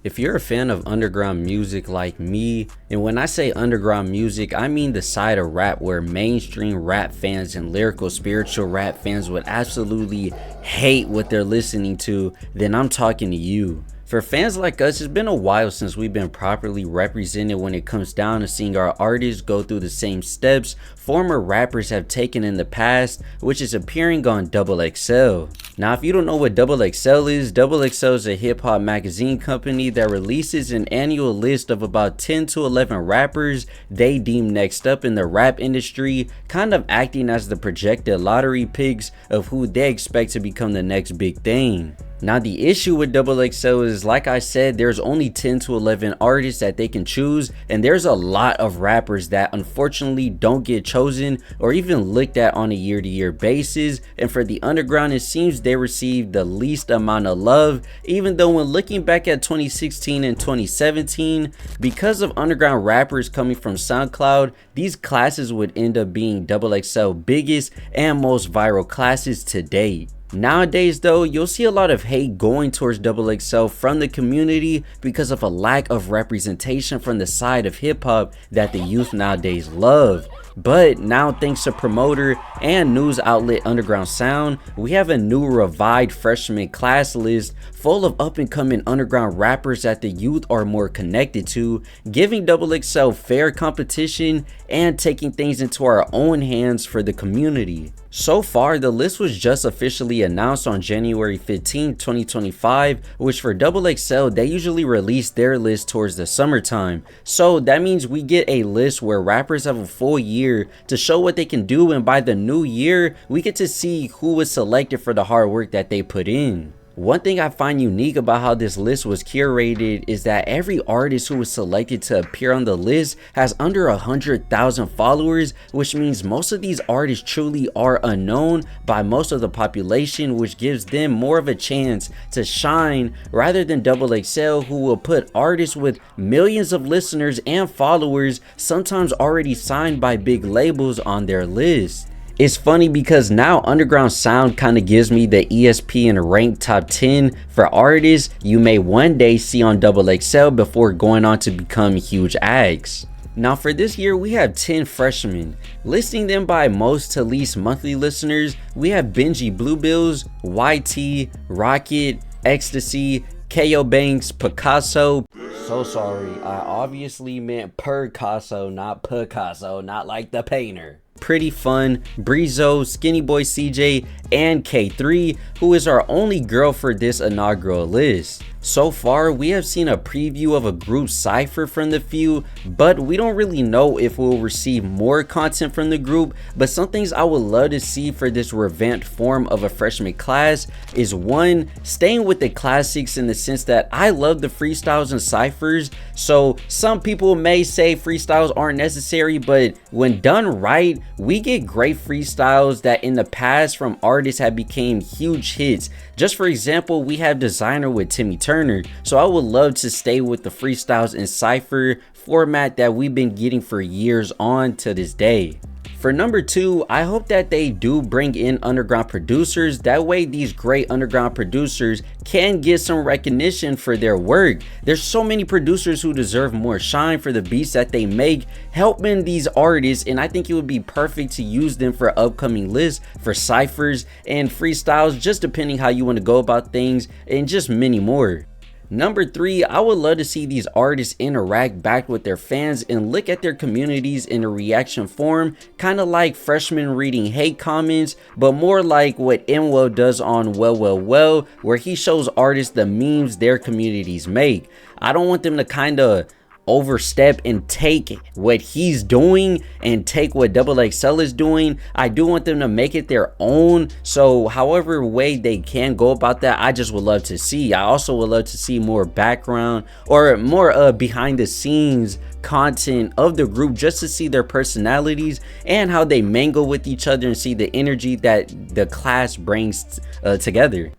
If you're a fan of underground music like me, and when I say underground music, I mean the side of rap where mainstream rap fans and lyrical spiritual rap fans would absolutely hate what they're listening to, then I'm talking to you. For fans like us, it's been a while since we've been properly represented when it comes down to seeing our artists go through the same steps former rappers have taken in the past, which is appearing on XXL. Now, if you don't know what XXL is a hip hop magazine company that releases an annual list of about 10 to 11 rappers they deem next up in the rap industry, kind of acting as the projected lottery picks of who they expect to become the next big thing. Now, the issue with XXL is, like I said, there's only 10 to 11 artists that they can choose, and there's a lot of rappers that unfortunately don't get chosen or even looked at on a year-to-year basis, and for the underground it seems they received the least amount of love, even though when looking back at 2016 and 2017, because of underground rappers coming from SoundCloud, these classes would end up being XXL biggest and most viral classes to date. Nowadays though, you'll see a lot of hate going towards XXL from the community because of a lack of representation from the side of hip hop that the youth nowadays love. But now, thanks to promoter and news outlet Underground Sound, we have a new revived freshman class list full of up and coming underground rappers that the youth are more connected to, giving XXL fair competition and taking things into our own hands for the community. So far, the list was just officially announced on January 15, 2025, which for XXL, they usually release their list towards the summertime. So that means we get a list where rappers have a full year to show what they can do, and by the new year, we get to see who was selected for the hard work that they put in. One thing I find unique about how this list was curated is that every artist who was selected to appear on the list has under 100,000 followers, which means most of these artists truly are unknown by most of the population, which gives them more of a chance to shine rather than XXL, who will put artists with millions of listeners and followers, sometimes already signed by big labels, on their list. It's funny because now Underground Sound kind of gives me the ESPN ranked top 10 for artists you may one day see on XXL before going on to become huge acts. Now for this year, we have 10 freshmen. Listing them by most to least monthly listeners, we have Benji Bluebills, YT, rroxket, Ecstasy, KO Banks, Percaso. So sorry, I obviously meant percaso, not Picasso, not like the painter. Prettifun, Brezo, Skinny Boy CJ, and K3, who is our only girl for this inaugural list. So far, we have seen a preview of a group cypher from the few, but we don't really know if we'll receive more content from the group. But some things I would love to see for this revamped form of a freshman class is, one, staying with the classics in the sense that I love the freestyles and cyphers. So some people may say freestyles aren't necessary, but when done right, we get great freestyles that in the past from artists have became huge hits. Just for example, we have Designer with Timmy Turner, so I would love to stay with the freestyles and cypher format that we've been getting for years on to this day. For number 2, I hope that they do bring in underground producers. That way these great underground producers can get some recognition for their work. There's so many producers who deserve more shine for the beats that they make, helping these artists, and I think it would be perfect to use them for upcoming lists, for cyphers and freestyles, just depending how you want to go about things, and just many more. Number 3, I would love to see these artists interact back with their fans and look at their communities in a reaction form, kind of like Freshmen reading hate comments, but more like what Inwell does on Well, where he shows artists the memes their communities make. I don't want them to kind of overstep and take what he's doing and take what XXL is doing. I do want them to make it their own, so however way they can go about that, I just would love to see. I also would love to see more background or more behind the scenes content of the group, just to see their personalities and how they mingle with each other and see the energy that the class brings together.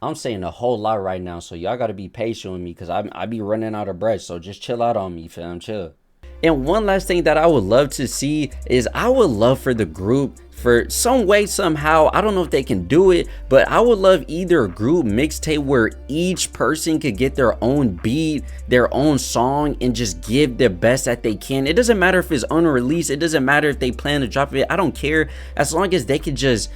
I'm saying a whole lot right now, so y'all gotta be patient with me because I be running out of breath, so just chill out on me, fam, chill. And one last thing that I would love to see is I would love for the group, for some way, somehow, I don't know if they can do it, but I would love either a group mixtape where each person could get their own beat, their own song, and just give their best that they can. It doesn't matter if it's unreleased, it doesn't matter if they plan to drop it, I don't care, as long as they could just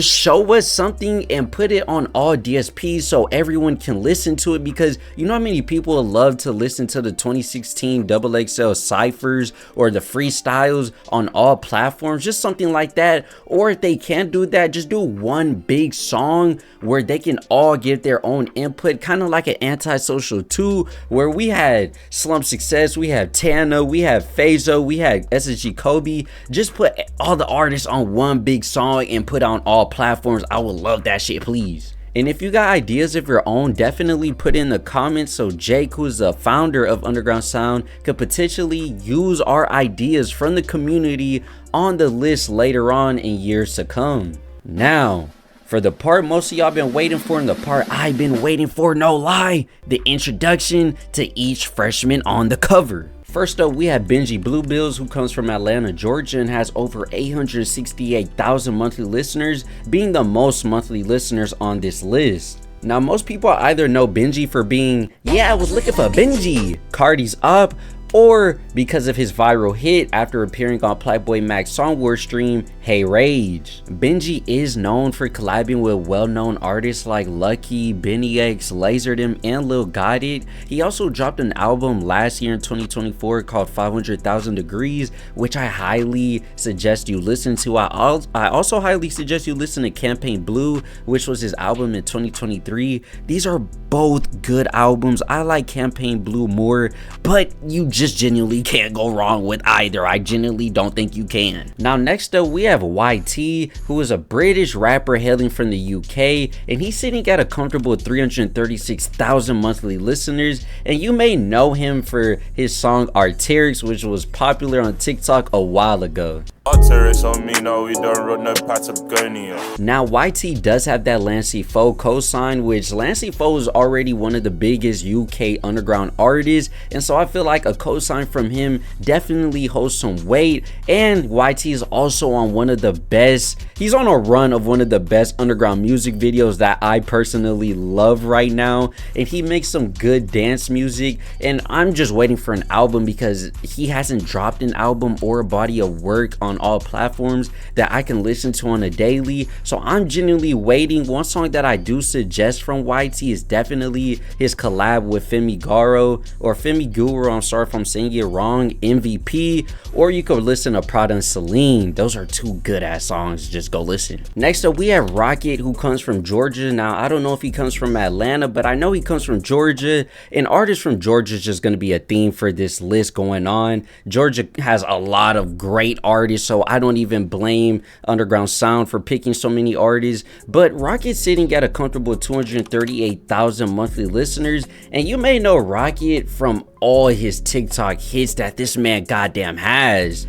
show us something and put it on all DSPs so everyone can listen to it, because you know how many people love to listen to the 2016 XXL ciphers or the freestyles on all platforms. Just something like that. Or if they can't do that, just do one big song where they can all give their own input, kind of like an Antisocial 2, where we had Slump Success, we have Tana, we have Brezo, we had SSG Kobe. Just put all the artists on one big song and put on all platforms. I would love that shit, please. And if you got ideas of your own, definitely put in the comments so Jake, who's the founder of Underground Sound, could potentially use our ideas from the community on the list later on in years to come. Now, for the part most of y'all been waiting for, and the part I've been waiting for, no lie, the introduction to each freshman on the cover. First up, we have Benji Bluebills, who comes from Atlanta, Georgia, and has over 868,000 monthly listeners, being the most monthly listeners on this list. Now, most people either know Benji for being, yeah, I was looking for Benji, Cardi's Up, or because of his viral hit after appearing on Playboy Mac's Song Wars stream, Hey Rage. Benji is known for collabing with well-known artists like Lucky, Benny X, Laserdem, and Lil Gotit. He also dropped an album last year in 2024 called 500,000 Degrees, which I highly suggest you listen to. I also highly suggest you listen to Campaign Blue, which was his album in 2023. These are both good albums. I like Campaign Blue more, but you just genuinely can't go wrong with either. I genuinely don't think you can. Now, next up, we have YT, who is a British rapper hailing from the UK, and he's sitting at a comfortable 336,000 monthly listeners. And you may know him for his song Arterix, which was popular on TikTok a while ago. On me, no, we don't run no Patagonia. Now, YT does have that Lancey Foe co-sign, which Lancey Foe is already one of the biggest UK underground artists, and so I feel like a co-sign from him definitely holds some weight. And YT is also on one of the best, he's on a run of one of the best underground music videos that I personally love right now, and he makes some good dance music, and I'm just waiting for an album because he hasn't dropped an album or a body of work on all platforms that I can listen to on a daily, so I'm genuinely waiting. One song that I do suggest from YT is definitely his collab with Femi Garo, or Femi Guru, I'm sorry if I'm saying it wrong, MVP, or you could listen to Prada and Celine. Those are two good ass songs, just go listen. Next up, we have rroxket, who comes from Georgia. Now, I don't know if he comes from Atlanta, but I know he comes from Georgia, and artists from Georgia is just going to be a theme for this list going on. Georgia has a lot of great artists, so I don't even blame Underground Sound for picking so many artists. But rroxket's sitting at a comfortable 238,000 monthly listeners, and you may know rroxket from all his TikTok hits that this man goddamn has.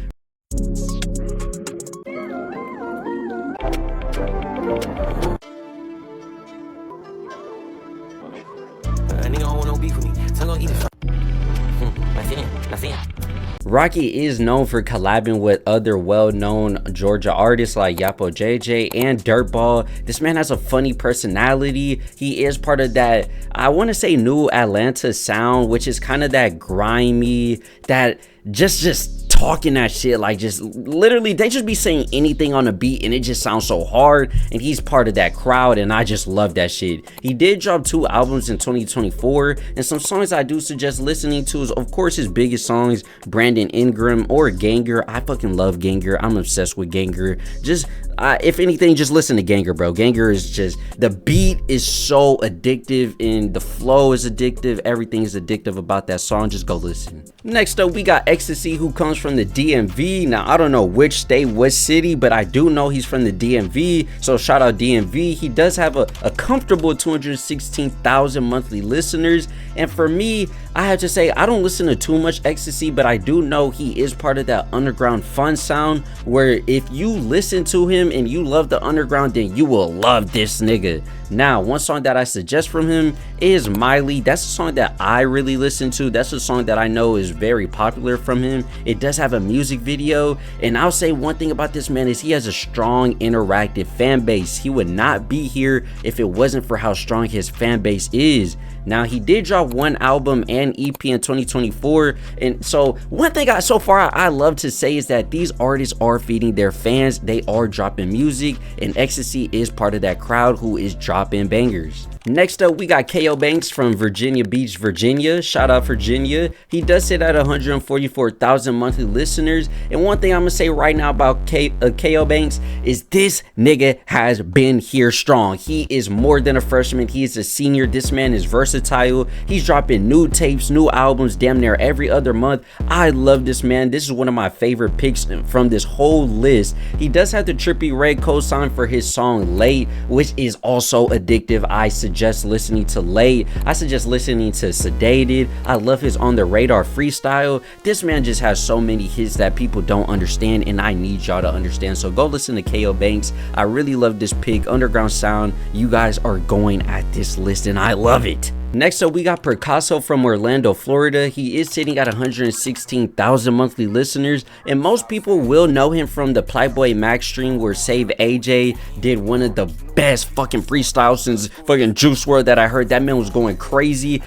rroxket is known for collabing with other well-known Georgia artists like Yapo JJ and Dirtball. This man has a funny personality. He is part of that, I want to say, new Atlanta sound, which is kind of that grimy, that just talking that shit, like just literally they just be saying anything on a beat and it just sounds so hard, and he's part of that crowd, and I just love that shit. He did drop 2 albums in 2024, and some songs I do suggest listening to is of course his biggest songs, Brandon Ingram or Ganger. I fucking love Ganger. I'm obsessed with Ganger. Just if anything, just listen to Ganger, bro. Ganger is just, the beat is so addictive and the flow is addictive. Everything is addictive about that song. Just go listen. Next up, we got Ecstasy, who comes from the DMV. Now, I don't know which state, what city, but I do know he's from the DMV, so shout out DMV. He does have a comfortable 216,000 monthly listeners, and for me, I have to say, I don't listen to too much Ecstasy, but I do know he is part of that underground fun sound, where if you listen to him and you love the underground, then you will love this nigga. Now, one song that I suggest from him is Miley. That's a song that I really listen to. That's a song that I know is very popular from him. It does have a music video, and I'll say one thing about this man is he has a strong interactive fan base. He would not be here if it wasn't for how strong his fan base is. Now, he did drop one album and EP in 2024, and so one thing so far I love to say is that these artists are feeding their fans. They are dropping music, and Ecstasy is part of that crowd who is dropping bangers. Next up, we got KO Banks from Virginia Beach, Virginia. Shout out Virginia. He does sit at 144,000 monthly listeners. And one thing I'm gonna say right now about KO Banks is this nigga has been here strong. He is more than a freshman. He is a senior. This man is versatile. He's dropping new tapes, new albums damn near every other month. I love this man. This is one of my favorite picks from this whole list. He does have the Trippie Redd co-sign for his song Late, which is also addictive. I suggest listening to Late. I suggest listening to Sedated. I love his On the Radar freestyle. This man just has so many hits that people don't understand, and I need y'all to understand. So go listen to KO Banks. I really love this pick. Underground sound. You guys are going at this list, and I love it. Next up, we got Percaso from Orlando, Florida. He is sitting at 116,000 monthly listeners, and most people will know him from the Playboy Max stream where Save AJ did one of the best fucking freestyles since fucking Juice WRLD that I heard. That man was going crazy.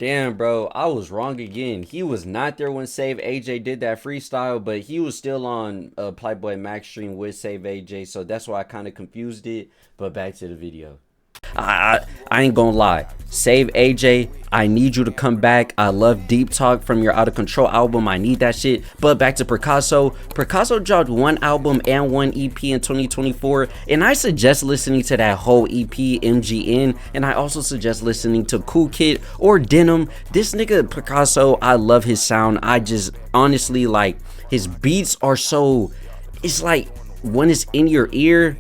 Damn, bro, I was wrong again. He was not there when Save AJ did that freestyle, but he was still on Playboy Max stream with Save AJ, so that's why I kind of confused it. But back to the video. I ain't gonna lie, Save AJ, I need you to come back. I love Deep Talk from your Out of Control album. I need that shit. But back to Percaso. Percaso dropped one album and one EP in 2024, and I suggest listening to that whole EP, MGN, and I also suggest listening to Cool Kid or Denim. This nigga Percaso, I love his sound. I just honestly, like, his beats are so, it's like when it's in your ear,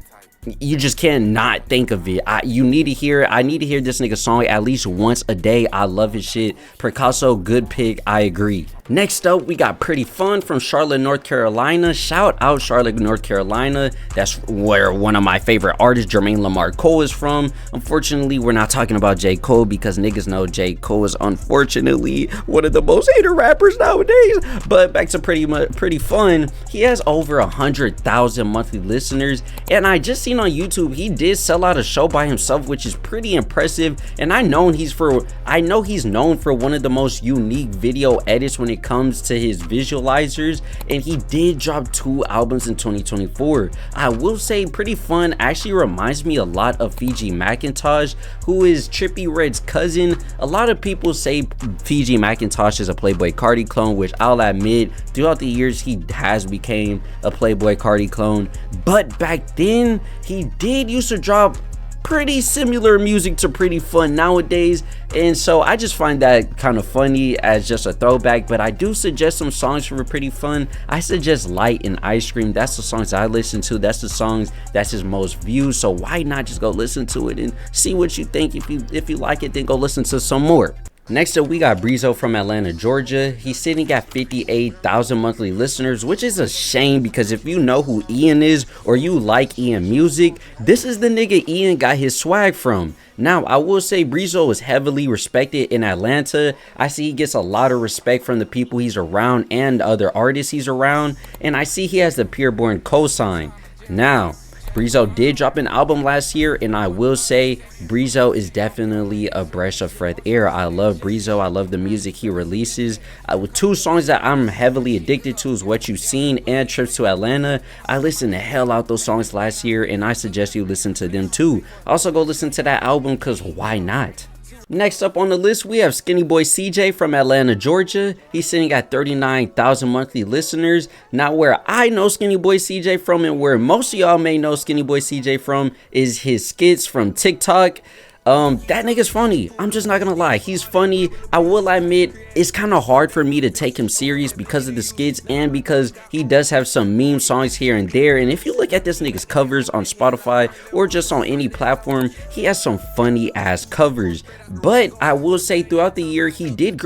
you just can't not think of it. I need to hear this nigga song at least once a day. I love his shit. Percaso, good pick. I agree. Next up, we got prettifun from Charlotte, North Carolina. Shout out Charlotte, North Carolina. That's where one of my favorite artists, Jermaine Lamar Cole, is from. Unfortunately, we're not talking about J. Cole because niggas know J. Cole is unfortunately one of the most hated rappers nowadays. But back to prettifun. He has over 100,000 monthly listeners, and I just seen on YouTube he did sell out a show by himself, which is pretty impressive. And I know he's known for one of the most unique video edits when it comes to his visualizers, and he did drop 2 albums in 2024. I will say prettifun actually reminds me a lot of Fiji Macintosh, who is Trippie Redd's cousin. A lot of people say Fiji Macintosh is a Playboy Carti clone, which I'll admit throughout the years he has became a Playboy Carti clone, but back then he did used to drop pretty similar music to prettifun nowadays, and so I just find that kind of funny as just a throwback. But I do suggest some songs for prettifun. I suggest Light and Ice Cream. That's the songs I listen to. That's the songs that's his most views, so why not just go listen to it and see what you think. If you like it, then go listen to some more. Next up, we got Brezo from Atlanta, Georgia. He's sitting at 58,000 monthly listeners, which is a shame because if you know who Ian is or you like Ian music, this is the nigga Ian got his swag from. Now, I will say Brezo is heavily respected in Atlanta. I see he gets a lot of respect from the people he's around and other artists he's around, and I see he has the Pureborn cosign. Now, Brezo did drop an album last year, and I will say Brezo is definitely a breath of fresh air. I love Brezo. I love the music he releases. With 2 songs that I'm heavily addicted to is What You Seen and Trips to Atlanta. I listened the hell out those songs last year, and I suggest you listen to them too. Also go listen to that album because why not? Next up on the list, we have Skinny Boy CJ from Atlanta, Georgia. He's sitting at 39,000 monthly listeners. Now, where I know Skinny Boy CJ from and where most of y'all may know Skinny Boy CJ from is his skits from TikTok. That nigga's funny. I'm just not gonna lie, he's funny. I will admit it's kind of hard for me to take him serious because of the skits and because he does have some meme songs here and there. And if you look at this nigga's covers on Spotify or just on any platform, he has some funny ass covers. But I will say throughout the year he did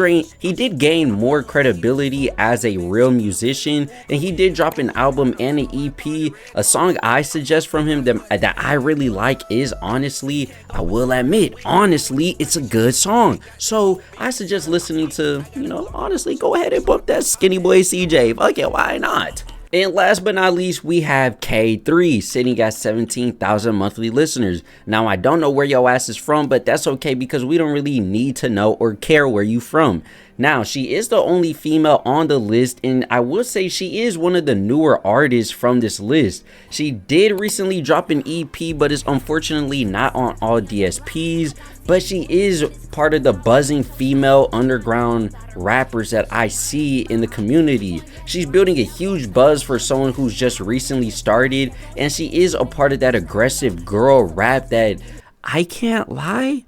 gain more credibility as a real musician, and he did drop an album and an EP. A song I suggest from him that I really like is Honestly. I will admit, honestly, it's a good song. So I suggest listening to, honestly, go ahead and bump that Skinny Boy CJ. Fuck it, why not? And last but not least, we have K3 sitting at 17,000 monthly listeners. Now, I don't know where your ass is from, but that's okay because we don't really need to know or care where you from. Now, she is the only female on the list, and I will say she is one of the newer artists from this list. She did recently drop an EP, but is unfortunately not on all DSPs, but she is part of the buzzing female underground rappers that I see in the community. She's building a huge buzz for someone who's just recently started, and she is a part of that aggressive girl rap that, I can't lie,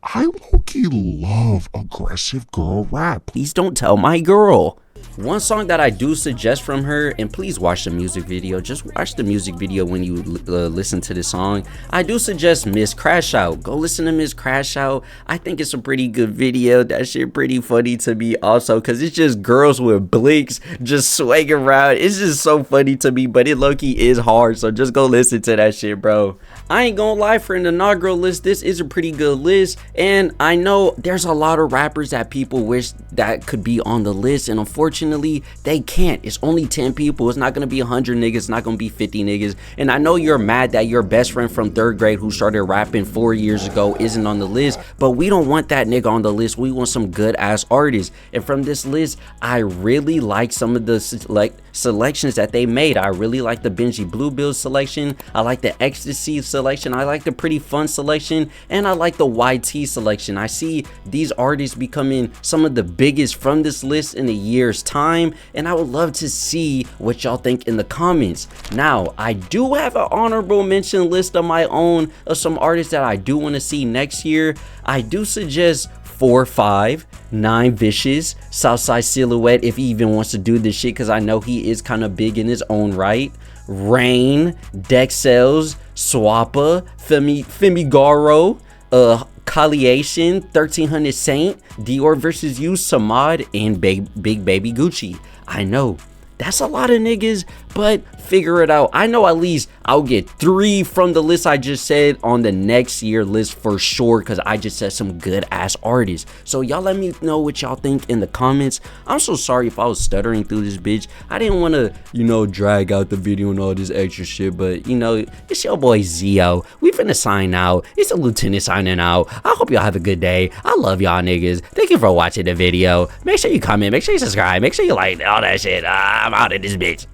I low-key love aggressive girl rap. Please don't tell my girl. One song that I do suggest from her, and please watch the music video, just watch the music video when you listen to this song. I do suggest Miss Crash Out. Go listen to Miss Crash Out. I think it's a pretty good video. That shit pretty funny to me also, because it's just girls with blinks just swaying around. It's just so funny to me, but it low-key is hard, so just go listen to that shit, bro. I ain't gonna lie, for an inaugural list, this is a pretty good list, and I know there's a lot of rappers that people wish that could be on the list, and unfortunately they can't. It's only 10 people. It's not gonna be 100 niggas. It's not gonna be 50 niggas. And I know you're mad that your best friend from 3rd grade who started rapping 4 years ago isn't on the list, but we don't want that nigga on the list. We want some good ass artists. And from this list, I really like some of the selections that they made. I really like the Benji Bluebill selection. I like the Ecstasy selection. I like the Prettifun selection, and I like the YT selection. I see these artists becoming some of the biggest from this list in a year's time, and I would love to see what y'all think in the comments. Now, I do have an honorable mention list of my own of some artists that I do want to see next year. I do suggest 4-5, 9 Vicious, Southside Silhouette if he even wants to do this shit, because I know he is kind of big in his own right. Rain, Dexels, Swappa, Femigaro, Colliation, 1300 Saint, Dior vs. You, Samad, and Big Baby Gucci. I know that's a lot of niggas, but figure it out. I know at least I'll get 3 from the list I just said on the next year list for sure, because I just said some good ass artists. So y'all let me know what y'all think in the comments. I'm so sorry if I was stuttering through this bitch. I didn't want to, drag out the video and all this extra shit, but it's your boy Zio. We finna sign out. It's a lieutenant signing out. I hope y'all have a good day. I love y'all niggas. Thank you for watching the video. Make sure you comment, make sure you subscribe, make sure you like all that shit. I'm out of this bitch.